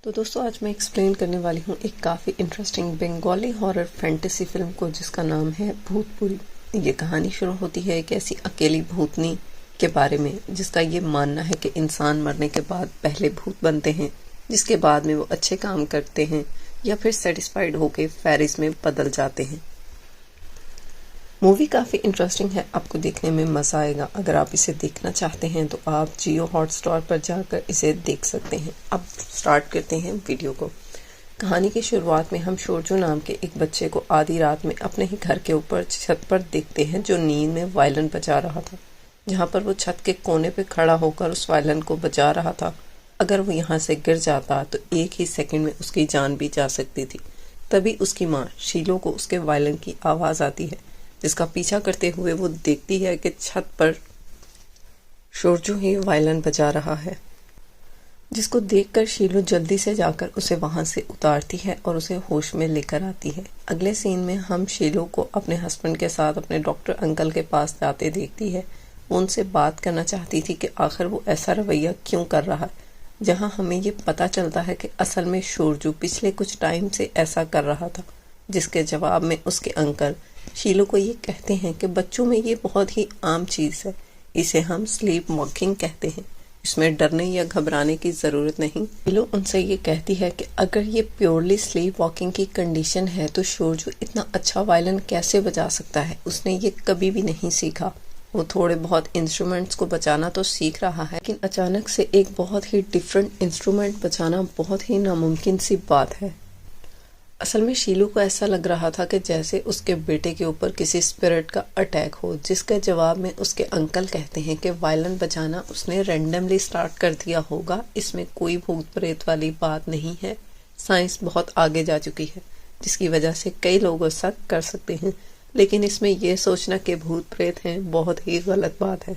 तो दोस्तों आज मैं एक्सप्लेन करने वाली हूँ एक काफ़ी interesting Bengali horror fantasy film को जिसका नाम है भूतपुरी। ये कहानी शुरू होती है एक ऐसी अकेली भूतनी के बारे में जिसका ये मानना है कि इंसान मरने के बाद पहले भूत बनते हैं, जिसके बाद में वो अच्छे काम करते हैं या फिर सेटिस्फाइड होकर फेरिस में बदल जाते हैं। मूवी काफ़ी इंटरेस्टिंग है, आपको देखने में मज़ा आएगा। अगर आप इसे देखना चाहते हैं तो आप जियो हॉटस्टार पर जाकर इसे देख सकते हैं। अब स्टार्ट करते हैं वीडियो को। कहानी की शुरुआत में हम शोरजू नाम के एक बच्चे को आधी रात में अपने ही घर के ऊपर छत पर देखते हैं जो नींद में वायलिन बजा रहा था। जहाँ पर वो छत के कोने पे खड़ा होकर उस वायलिन को बजा रहा था। अगर वो यहाँ से गिर जाता तो एक ही सेकंड में उसकी जान भी जा सकती थी। तभी उसकी माँ शीलो को उसके वायलिन की आवाज़ आती है, जिसका पीछा करते हुए वो देखती है कि छत पर शोरजू ही वायलिन बजा रहा है, जिसको देखकर शीलो जल्दी से जाकर उसे वहां से उतारती है और उसे होश में लेकर आती है। अगले सीन में हम शीलो को अपने हस्बैंड के साथ अपने डॉक्टर अंकल के पास जाते देखती है। वो उनसे बात करना चाहती थी कि आखिर वो ऐसा रवैया क्यों कर रहा है, जहां हमें ये पता चलता है कि असल में शोरजू पिछले कुछ टाइम से ऐसा कर रहा था। जिसके जवाब में उसके अंकल शीलो को ये कहते हैं कि बच्चों में ये बहुत ही आम चीज़ है, इसे हम स्लीप वॉकिंग कहते हैं, इसमें डरने या घबराने की ज़रूरत नहीं। शीलो उनसे ये कहती है कि अगर ये प्योरली स्लीप वॉकिंग की कंडीशन है तो शोरजू इतना अच्छा वायलिन कैसे बजा सकता है, उसने ये कभी भी नहीं सीखा। वो थोड़े बहुत इंस्ट्रूमेंट्स को बजाना तो सीख रहा है, लेकिन अचानक से एक बहुत ही डिफरेंट इंस्ट्रूमेंट बजाना बहुत ही नामुमकिन सी बात है। असल में शीलू को ऐसा लग रहा था कि जैसे उसके बेटे के ऊपर किसी स्पिरिट का अटैक हो, जिसके जवाब में उसके अंकल कहते हैं कि वायलिन बजाना उसने रैंडमली स्टार्ट कर दिया होगा, इसमें कोई भूत प्रेत वाली बात नहीं है। साइंस बहुत आगे जा चुकी है, जिसकी वजह से कई लोग शक कर सकते हैं, लेकिन इसमें यह सोचना कि भूत प्रेत हैं बहुत ही गलत बात है।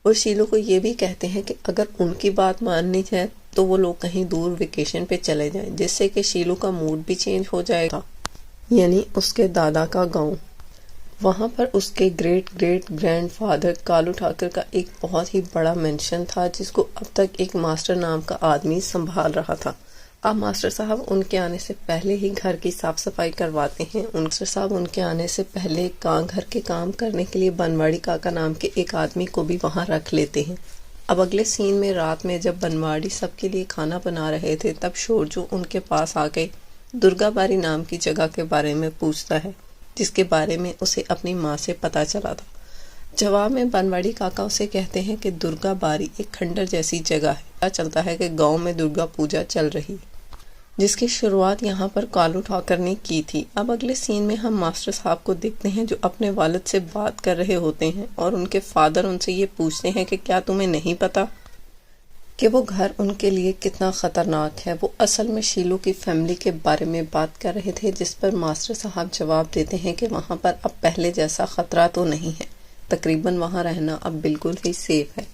और शीलो को ये भी कहते हैं कि अगर उनकी बात माननी है तो वो लोग कहीं दूर वेकेशन पे चले जाएं, जिससे कि शीलो का मूड भी चेंज हो जाएगा। यानी उसके दादा का गांव। वहां पर उसके great great grandfather Kalu Thakar का एक बहुत ही बड़ा मेंशन था, जिसको अब तक एक मास्टर नाम का आदमी संभाल रहा था। अब मास्टर साहब उनके आने से पहले ही घर की साफ सफाई करवाते हैं। मास्टर साहब उनके आने से पहले घर के काम करने के लिए बनवाड़ी काका नाम के एक आदमी को भी वहां रख लेते हैं। अब अगले सीन में रात में जब बनवाड़ी सबके लिए खाना बना रहे थे, तब शोरजू उनके पास आके दुर्गाबारी नाम की जगह के बारे में पूछता है, जिसके बारे में उसे अपनी माँ से पता चला था। जवाब में बनवाड़ी काका उसे कहते हैं कि दुर्गाबारी एक खंडर जैसी जगह है। पता चलता है कि गांव में दुर्गा पूजा चल रही, जिसकी शुरुआत यहाँ पर कालू ठाकर ने की थी। अब अगले सीन में हम मास्टर साहब को देखते हैं जो अपने वालिद से बात कर रहे होते हैं और उनके फादर उनसे ये पूछते हैं कि क्या तुम्हें नहीं पता कि वो घर उनके लिए कितना खतरनाक है। वो असल में शीलो की फैमिली के बारे में बात कर रहे थे, जिस पर मास्टर साहब जवाब देते हैं कि वहाँ पर अब पहले जैसा खतरा तो नहीं है, तकरीबन वहाँ रहना अब बिल्कुल ही सेफ है।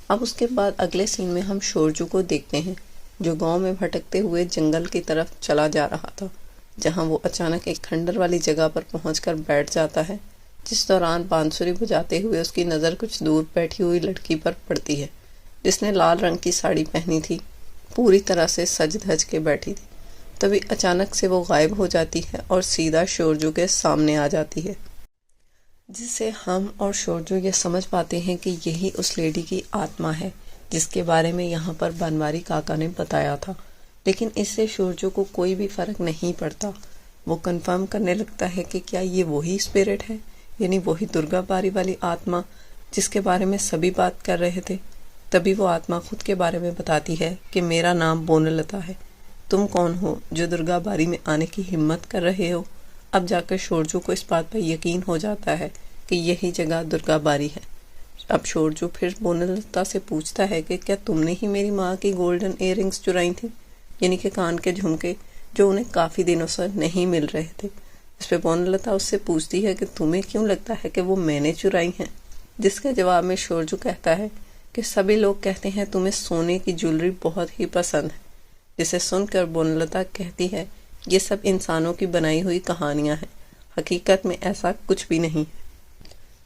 अब उसके बाद अगले सीन में हम शोरजू को देखते हैं जो गांव में भटकते हुए जंगल की तरफ चला जा रहा था, जहां वो अचानक एक खंडर वाली जगह पर पहुंचकर बैठ जाता है। जिस दौरान बांसुरी बजाते हुए उसकी नज़र कुछ दूर बैठी हुई लड़की पर पड़ती है, जिसने लाल रंग की साड़ी पहनी थी, पूरी तरह से सज धज के बैठी थी। तभी अचानक से वो गायब हो जाती है और सीधा शोरजू के सामने आ जाती है, जिससे हम और शोरजू ये समझ पाते हैं कि यही उस लेडी की आत्मा है जिसके बारे में यहाँ पर बनवारी काका ने बताया था। लेकिन इससे शोरजू को कोई भी फर्क नहीं पड़ता। वो कंफर्म करने लगता है कि क्या ये वही स्पिरिट है, यानी वही दुर्गाबारी वाली आत्मा जिसके बारे में सभी बात कर रहे थे। तभी वो आत्मा खुद के बारे में बताती है कि मेरा नाम बोनलता है, तुम कौन हो जो दुर्गाबारी में आने की हिम्मत कर रहे हो। अब जाकर शोरजू को इस बात पर यकीन हो जाता है कि यही जगह दुर्गाबारी है। अब शोरजू फिर बोनलता से पूछता है कि क्या तुमने ही मेरी माँ की गोल्डन इयररिंग्स चुराई थी, यानी कि कान के झुमके जो उन्हें काफ़ी दिनों से नहीं मिल रहे थे। इस पर बोनलता उससे पूछती है कि तुम्हें क्यों लगता है कि वो मैंने चुराई हैं, जिसके जवाब में शोरजू कहता है कि सभी लोग कहते हैं तुम्हें सोने की ज्वेलरी बहुत ही पसंद है। जिसे सुनकर बोनलता कहती है ये सब इंसानों की बनाई हुई कहानियाँ हैं, हकीकत में ऐसा कुछ भी नहीं।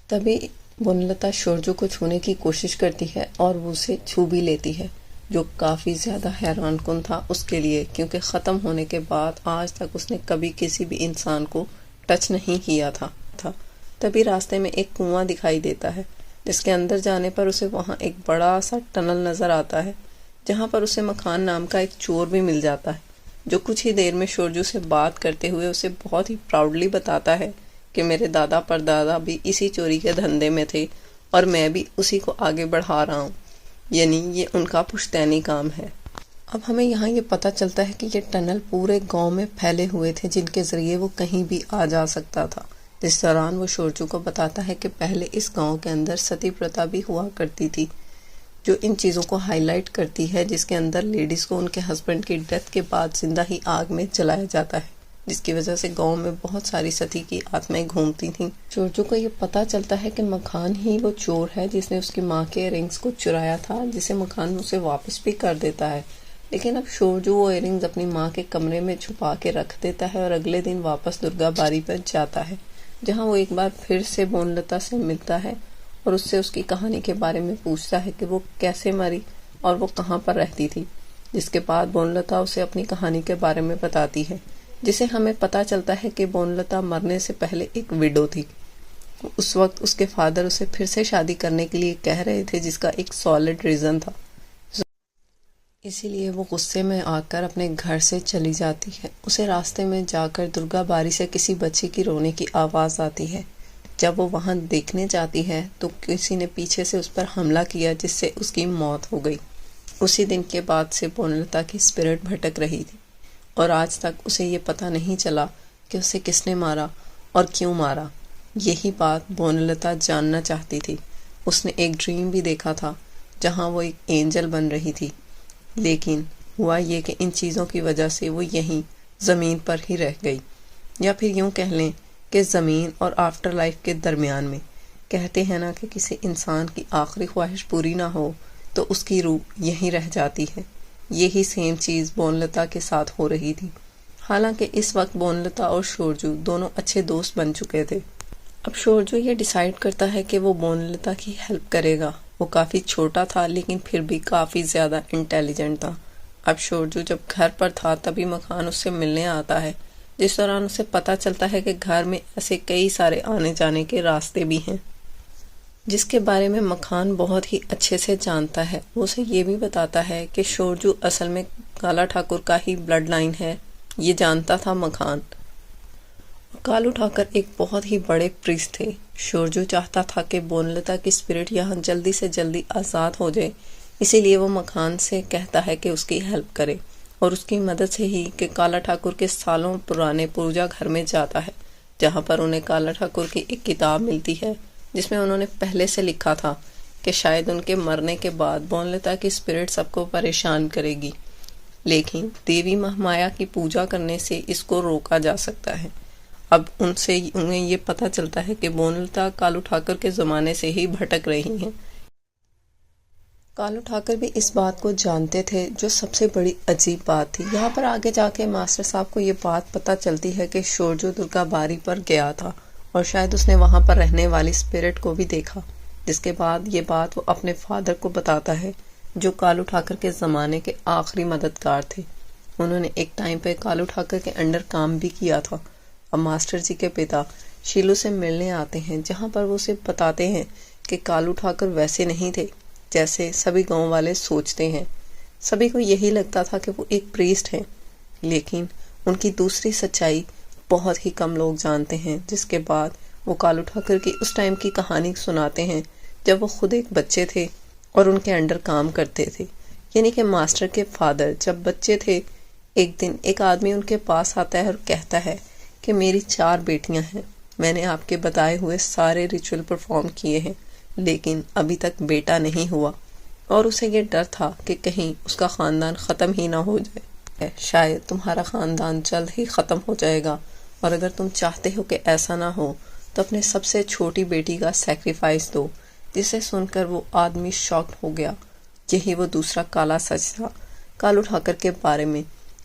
तभी बोनलता शोरजू को छूने की कोशिश करती है और वो उसे छू भी लेती है। जो काफ़ी ज़्यादा हैरानकुन था उसके लिए, क्योंकि ख़त्म होने के बाद आज तक उसने कभी किसी भी इंसान को टच नहीं किया था। तभी रास्ते में एक कुआं दिखाई देता है, जिसके अंदर जाने पर उसे वहाँ एक बड़ा सा टनल नज़र आता है, जहाँ पर उसे मखान नाम का एक चोर भी मिल जाता है, जो कुछ ही देर में शोरजू से बात करते हुए उसे बहुत ही प्राउडली बताता है कि मेरे दादा परदादा भी इसी चोरी के धंधे में थे और मैं भी उसी को आगे बढ़ा रहा हूँ, यानी ये उनका पुश्तैनी काम है। अब हमें यहाँ ये पता चलता है कि ये टनल पूरे गांव में फैले हुए थे, जिनके ज़रिए वो कहीं भी आ जा सकता था। इस दौरान वो शोरजू को बताता है कि पहले इस गांव के अंदर सती प्रथा भी हुआ करती थी, जो इन चीज़ों को हाईलाइट करती है, जिसके अंदर लेडीज़ को उनके हस्बैंड की डेथ के बाद जिंदा ही आग में जलाया जाता है, जिसकी वजह से गांव में बहुत सारी सती की आत्माएं घूमती थीं। शोरजू को ये पता चलता है कि मखान ही वो चोर है जिसने उसकी माँ के इयररिंग्स को चुराया था, जिसे मखान उसे वापस भी कर देता है। लेकिन अब शोरजू वो इयररिंग्स अपनी माँ के कमरे में छुपा के रख देता है और अगले दिन वापस दुर्गा बारी पर जाता है, जहाँ वो एक बार फिर से बोनलता से मिलता है और उससे उसकी कहानी के बारे में पूछता है कि वो कैसे मरी और वो कहाँ पर रहती थी। जिसके बाद बोनलता उसे अपनी कहानी के बारे में बताती है, जिसे हमें पता चलता है कि बोनलता मरने से पहले एक विडो थी। उस वक्त उसके फादर उसे फिर से शादी करने के लिए कह रहे थे, जिसका एक सॉलिड रीज़न था। इसीलिए वो गुस्से में आकर अपने घर से चली जाती है। उसे रास्ते में जाकर दुर्गा बारी से किसी बच्चे की रोने की आवाज़ आती है। जब वो वहाँ देखने जाती है तो किसी ने पीछे से उस पर हमला किया, जिससे उसकी मौत हो गई। उसी दिन के बाद से बोनलता की स्पिरिट भटक रही थी और आज तक उसे ये पता नहीं चला कि उसे किसने मारा और क्यों मारा। यही बात बोनलता जानना चाहती थी। उसने एक ड्रीम भी देखा था जहाँ वो एक एंजल बन रही थी, लेकिन हुआ ये कि इन चीज़ों की वजह से वो यहीं ज़मीन पर ही रह गई, या फिर यूँ कह लें कि ज़मीन और आफ्टर लाइफ के दरमियान में। कहते हैं ना कि किसी इंसान की आखिरी ख्वाहिश पूरी ना हो तो उसकी रूह यहीं रह जाती है। यही सेम चीज़ बोनलता के साथ हो रही थी। हालांकि इस वक्त बोनलता और शोरजू दोनों अच्छे दोस्त बन चुके थे। अब शोरजू ये डिसाइड करता है कि वो बोनलता की हेल्प करेगा। वो काफ़ी छोटा था लेकिन फिर भी काफ़ी ज़्यादा इंटेलिजेंट था। अब शोरजू जब घर पर था तभी मखान उससे मिलने आता है, जिस दौरान उसे पता चलता है कि घर में ऐसे कई सारे आने जाने के रास्ते भी हैं, जिसके बारे में मखान बहुत ही अच्छे से जानता है। वो उसे ये भी बताता है कि शोरजू असल में काला ठाकुर का ही ब्लड लाइन है। ये जानता था मखान। कालू ठाकर एक बहुत ही बड़े प्रीस्ट थे। शोरजू चाहता था कि बोनलता की स्पिरिट यहाँ जल्दी से जल्दी आज़ाद हो जाए, इसीलिए वो मखान से कहता है कि उसकी हेल्प करे और उसकी मदद से ही कि काला ठाकुर के सालों पुराने पूजा घर में जाता है, जहाँ पर उन्हें काला ठाकुर की एक किताब मिलती है, जिसमें उन्होंने पहले से लिखा था कि शायद उनके मरने के बाद बोनलता की स्पिरिट सबको परेशान करेगी, लेकिन देवी महामाया की पूजा करने से इसको रोका जा सकता है। अब उनसे उन्हें ये पता चलता है कि बोनलता कालू ठाकर के ज़माने से ही भटक रही हैं। कालू ठाकर भी इस बात को जानते थे, जो सबसे बड़ी अजीब बात थी। यहाँ पर आगे जाके मास्टर साहब को ये बात पता चलती है कि शोरजू दुर्गा बारी पर गया था और शायद उसने वहाँ पर रहने वाली स्पिरिट को भी देखा, जिसके बाद ये बात वो अपने फादर को बताता है, जो कालू ठाकर के ज़माने के आखिरी मददगार थे। उन्होंने एक टाइम पे कालू ठाकर के अंडर काम भी किया था। अब मास्टर जी के पिता शीलू से मिलने आते हैं, जहाँ पर वो उसे बताते हैं कि कालू ठाकर वैसे नहीं थे जैसे सभी गांव वाले सोचते हैं। सभी को यही लगता था कि वो एक प्रीस्ट हैं, लेकिन उनकी दूसरी सच्चाई बहुत ही कम लोग जानते हैं। जिसके बाद वो कालू ठाकर की उस टाइम की कहानी सुनाते हैं जब वो खुद एक बच्चे थे और उनके अंडर काम करते थे, यानी कि मास्टर के फादर जब बच्चे थे। एक दिन एक आदमी उनके पास आता है और कहता है कि मेरी 4 बेटियां हैं, मैंने आपके बताए हुए सारे रिचुअल परफॉर्म किए हैं, लेकिन अभी तक बेटा नहीं हुआ। और उसे ये डर था कि कहीं उसका ख़ानदान ख़त्म ही ना हो जाए। शायद तुम्हारा ख़ानदान जल्द ही ख़त्म हो जाएगा, और अगर तुम चाहते हो कि ऐसा ना हो तो अपने सबसे छोटी बेटी का सैक्रिफाइस दो। जिसे सुनकर वो आदमी शॉक्ड हो गया। यही वो दूसरा काला सच था कालू ठाकर के बारे में।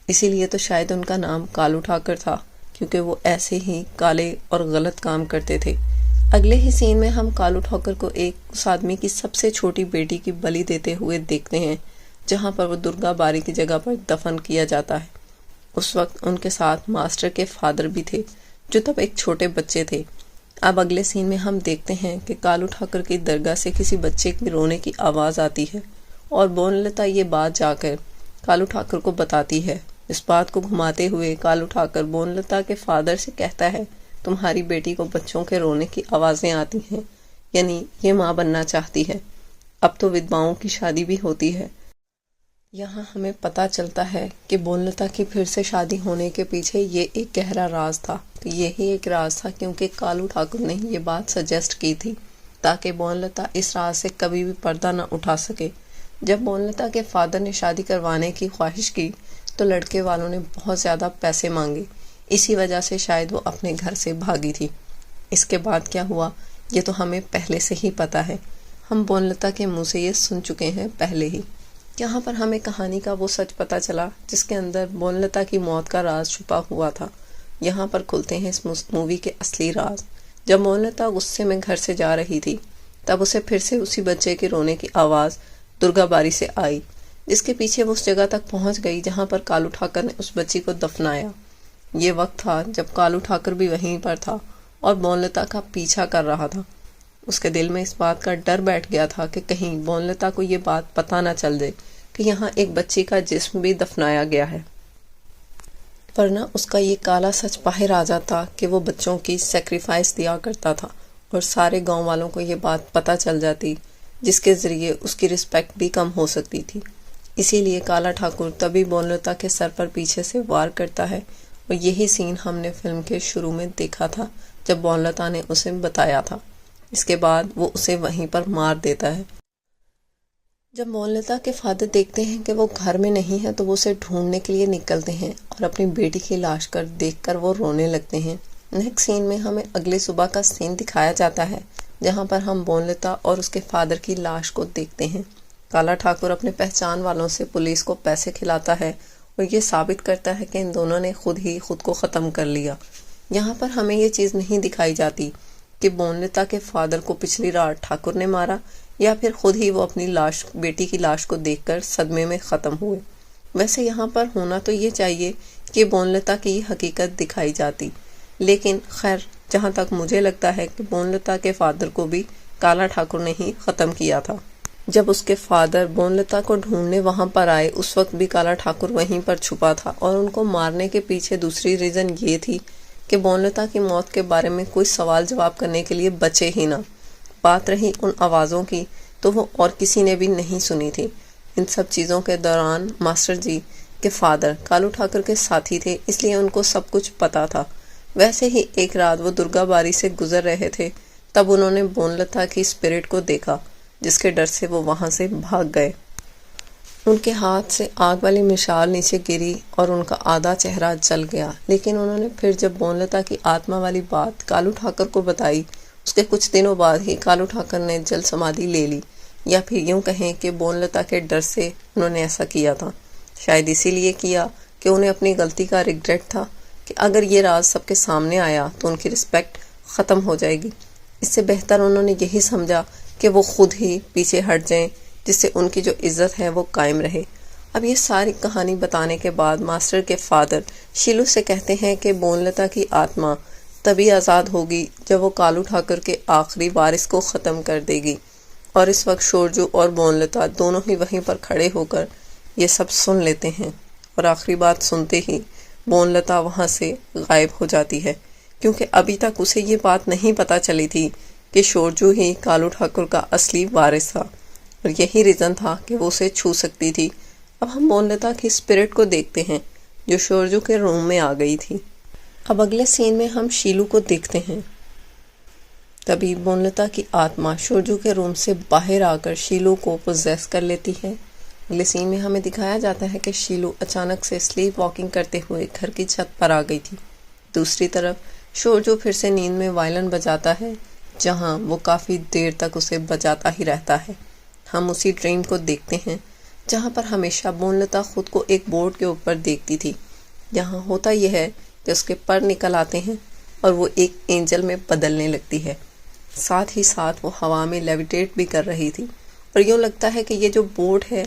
इसीलिए तो शायद उनका नाम कालू ठाकर था, क्योंकि वो ऐसे ही काले और गलत काम करते थे। अगले ही सीन में हम कालू ठाकर को उस आदमी की सबसे छोटी बेटी की बलि देते हुए देखते हैं, जहाँ पर वो दुर्गा बारी की जगह पर दफन किया जाता है। उस वक्त उनके साथ मास्टर के फादर भी थे, जो तब एक छोटे बच्चे थे। अब अगले सीन में हम देखते हैं कि कालू ठाकर की दरगाह से किसी बच्चे की रोने की आवाज़ आती है और बोनलता ये बात जाकर कालू ठाकर को बताती है। इस बात को घुमाते हुए कालू ठाकर बोनलता के फादर से कहता है, तुम्हारी बेटी को बच्चों के रोने की आवाज़ें आती हैं, यानी ये माँ बनना चाहती है। अब तो विधवाओं की शादी भी होती है। यहाँ हमें पता चलता है कि बोनलता की फिर से शादी होने के पीछे ये एक गहरा राज था। तो यही एक राज था क्योंकि कालू ठाकुर ने ये बात सजेस्ट की थी ताकि बोनलता इस राज से कभी भी पर्दा न उठा सके। जब बोनलता के फादर ने शादी करवाने की ख्वाहिश की तो लड़के वालों ने बहुत ज़्यादा पैसे मांगे। इसी वजह से शायद वो अपने घर से भागी थी। इसके बाद क्या हुआ ये तो हमें पहले से ही पता है। हम बोनलता के मुंह से ये सुन चुके हैं पहले ही। यहाँ पर हमें कहानी का वो सच पता चला जिसके अंदर बोनलता की मौत का राज छुपा हुआ था। यहाँ पर खुलते हैं इस मूवी के असली राज। जब बोनलता गुस्से में घर से जा रही थी तब उसे फिर से उसी बच्चे के रोने की आवाज़ दुर्गा बारी से आई, जिसके पीछे वो उस जगह तक पहुँच गई जहाँ पर कालू ठाकर ने उस बच्ची को दफनाया। ये वक्त था जब कालू ठाकर भी वहीं पर था और बोनलता का पीछा कर रहा था। उसके दिल में इस बात का डर बैठ गया था कि कहीं बोनलता को ये बात पता न चल जाए कि यहाँ एक बच्ची का जिस्म भी दफनाया गया है, वरना उसका ये काला सच बाहर आ जाता कि वो बच्चों की सेक्रीफाइस दिया करता था और सारे गांव वालों को ये बात पता चल जाती, जिसके ज़रिए उसकी रिस्पेक्ट भी कम हो सकती थी। इसीलिए काला ठाकुर तभी बोनलता के सर पर पीछे से वार करता है और यही सीन हमने फिल्म के शुरू में देखा था जब बोनलता ने उसे बताया था। इसके बाद वो उसे वहीं पर मार देता है। जब बोनलता के फादर देखते हैं कि वो घर में नहीं है तो वो उसे ढूंढने के लिए निकलते हैं और अपनी बेटी की लाश कर देखकर वो रोने लगते हैं। नेक्स्ट सीन में हमें अगले सुबह का सीन दिखाया जाता है जहाँ पर हम बोनलता और उसके फादर की लाश को देखते हैं। काला ठाकुर अपने पहचान वालों से पुलिस को पैसे खिलाता है और ये साबित करता है कि इन दोनों ने खुद ही खुद को ख़त्म कर लिया। यहाँ पर हमें ये चीज़ नहीं दिखाई जाती कि बोनलता के फादर को पिछली रात ठाकुर ने मारा या फिर खुद ही वो अपनी लाश, बेटी की लाश को देखकर सदमे में ख़त्म हुए। वैसे यहाँ पर होना तो ये चाहिए कि बोनलता की हकीकत दिखाई जाती, लेकिन खैर जहाँ तक मुझे लगता है कि बोनलता के फादर को भी काला ठाकुर ने ही ख़त्म किया था। जब उसके फादर बोनलता को ढूंढने वहाँ पर आए उस वक्त भी काला ठाकुर वहीं पर छुपा था और उनको मारने के पीछे दूसरी रीज़न ये थी कि बोनलता की मौत के बारे में कोई सवाल जवाब करने के लिए बचे ही ना। बात रही उन आवाज़ों की तो वो और किसी ने भी नहीं सुनी थी। इन सब चीज़ों के दौरान मास्टर जी के फादर कालू ठाकुर के साथी थे, इसलिए उनको सब कुछ पता था। वैसे ही एक रात वो दुर्गा बारी से गुजर रहे थे तब उन्होंने बोनलता की स्पिरिट को देखा, जिसके डर से वो वहाँ से भाग गए। उनके हाथ से आग वाली मिसाल नीचे गिरी और उनका आधा चेहरा जल गया। लेकिन उन्होंने फिर जब बोनलता की आत्मा वाली बात कालू ठाकुर को बताई उसके कुछ दिनों बाद ही कालू ठाकुर ने जल समाधि ले ली, या फिर यूं कहें कि बोनलता के डर से उन्होंने ऐसा किया था। शायद इसीलिए किया कि उन्हें अपनी गलती का रिग्रेट था कि अगर ये राज सबके सामने आया तो उनकी रिस्पेक्ट ख़त्म हो जाएगी। इससे बेहतर उन्होंने यही समझा कि वो खुद ही पीछे हट जाएं, जिससे उनकी जो इज्जत है वो कायम रहे। अब ये सारी कहानी बताने के बाद मास्टर के फादर शीलू से कहते हैं कि बोनलता की आत्मा तभी आज़ाद होगी जब वो कालू ठाकुर के आखिरी वारिस को ख़त्म कर देगी। और इस वक्त शोरजू और बोनलता दोनों ही वहीं पर खड़े होकर ये सब सुन लेते हैं और आखिरी बात सुनते ही बोनलता वहाँ से गायब हो जाती है, क्योंकि अभी तक उसे ये बात नहीं पता चली थी कि शोरजू ही कालू ठाकुर का असली वारिस था और यही रीज़न था कि वो उसे छू सकती थी। अब हम बोनलता की स्पिरिट को देखते हैं जो शोरजू के रूम में आ गई थी। अब अगले सीन में हम शीलू को देखते हैं। तभी बोनलता की आत्मा शोरजू के रूम से बाहर आकर शीलू को पोजेस कर लेती है। अगले सीन में हमें दिखाया जाता है कि शीलू अचानक से स्लीप वॉकिंग करते हुए घर की छत पर आ गई थी। दूसरी तरफ शोरजू फिर से नींद में वायलिन बजाता है, जहाँ वो काफ़ी देर तक उसे बजाता ही रहता है। हम उसी ड्रीम को देखते हैं जहाँ पर हमेशा बोनलता खुद को एक बोर्ड के ऊपर देखती थी। यहाँ होता यह है कि उसके पर निकल आते हैं और वो एक एंजल में बदलने लगती है। साथ ही साथ वो हवा में लेविटेट भी कर रही थी और यूँ लगता है कि ये जो बोर्ड है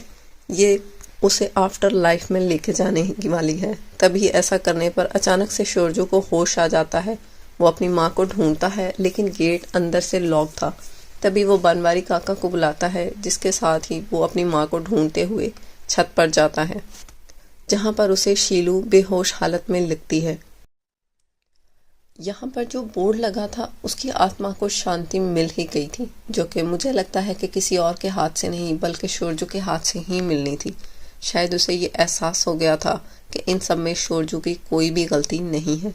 ये उसे आफ्टर लाइफ में लेके जाने की वाली है। तभी ऐसा करने पर अचानक से शोरजू को होश आ जाता है। वो अपनी माँ को ढूंढता है लेकिन गेट अंदर से लॉक था। तभी वो बनवारी काका को बुलाता है, जिसके साथ ही वो अपनी माँ को ढूंढते हुए छत पर जाता है, जहाँ पर उसे शीलू बेहोश हालत में लिखती है। यहाँ पर जो बोर्ड लगा था उसकी आत्मा को शांति मिल ही गई थी, जो कि मुझे लगता है कि किसी और के हाथ से नहीं बल्कि शोरजू के हाथ से ही मिलनी थी। शायद उसे ये एहसास हो गया था कि इन सब में शोरजू की कोई भी गलती नहीं है।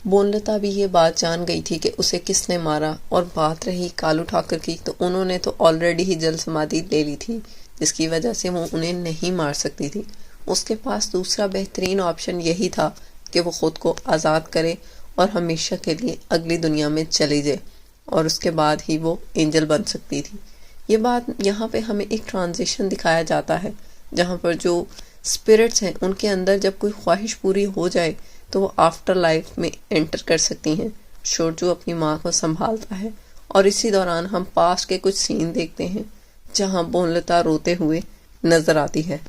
बोनलता भी ये बात जान गई थी कि उसे किसने मारा, और बात रही कालू ठाकर की, तो उन्होंने तो ऑलरेडी ही जल समाधि ले ली थी, जिसकी वजह से वो उन्हें नहीं मार सकती थी। उसके पास दूसरा बेहतरीन ऑप्शन यही था कि वो खुद को आज़ाद करे और हमेशा के लिए अगली दुनिया में चली जाए, और उसके बाद ही वो एंजल बन सकती थी। ये बात यहाँ पे हमें एक ट्रांजिशन दिखाया जाता है, जहाँ पर जो स्पिरिट्स हैं उनके अंदर जब कोई ख्वाहिश पूरी हो जाए तो वो आफ्टर लाइफ में एंटर कर सकती हैं। शोरजू अपनी माँ को संभालता है, और इसी दौरान हम पास्ट के कुछ सीन देखते हैं जहाँ बोनलता रोते हुए नजर आती है,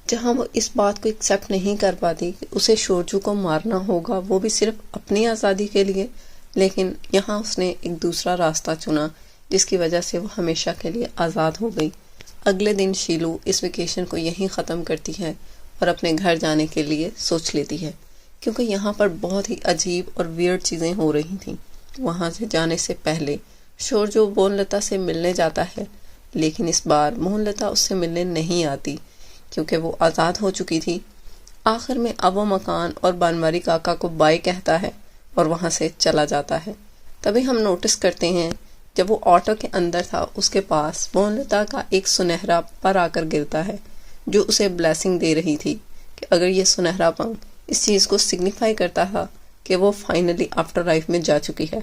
जहाँ वो इस बात को एक्सेप्ट नहीं कर पाती कि उसे शोरजू को मारना होगा, वो भी सिर्फ अपनी आज़ादी के लिए। लेकिन यहाँ उसने एक दूसरा रास्ता चुना, जिसकी वजह से वो हमेशा के लिए आज़ाद हो गई। अगले दिन शीलू इस वेकेशन को यहीं ख़त्म करती है और अपने घर जाने के लिए सोच लेती है, क्योंकि यहाँ पर बहुत ही अजीब और वियर्ड चीज़ें हो रही थीं। वहाँ से जाने से पहले शोरजू बोनलता से मिलने जाता है, लेकिन इस बार मोहनलता उससे मिलने नहीं आती, क्योंकि वो आज़ाद हो चुकी थी। आखिर में अब वो मकान और बनवारी काका को बाय कहता है और वहाँ से चला जाता है। तभी हम नोटिस करते हैं जब वो ऑटो के अंदर था, उसके पास मोहनलता का एक सुनहरा पर आकर गिरता है, जो उसे ब्लेसिंग दे रही थी कि अगर ये सुनहरा पंख इस चीज़ को सिग्निफाई करता था कि वो फाइनली आफ्टर लाइफ में जा चुकी है।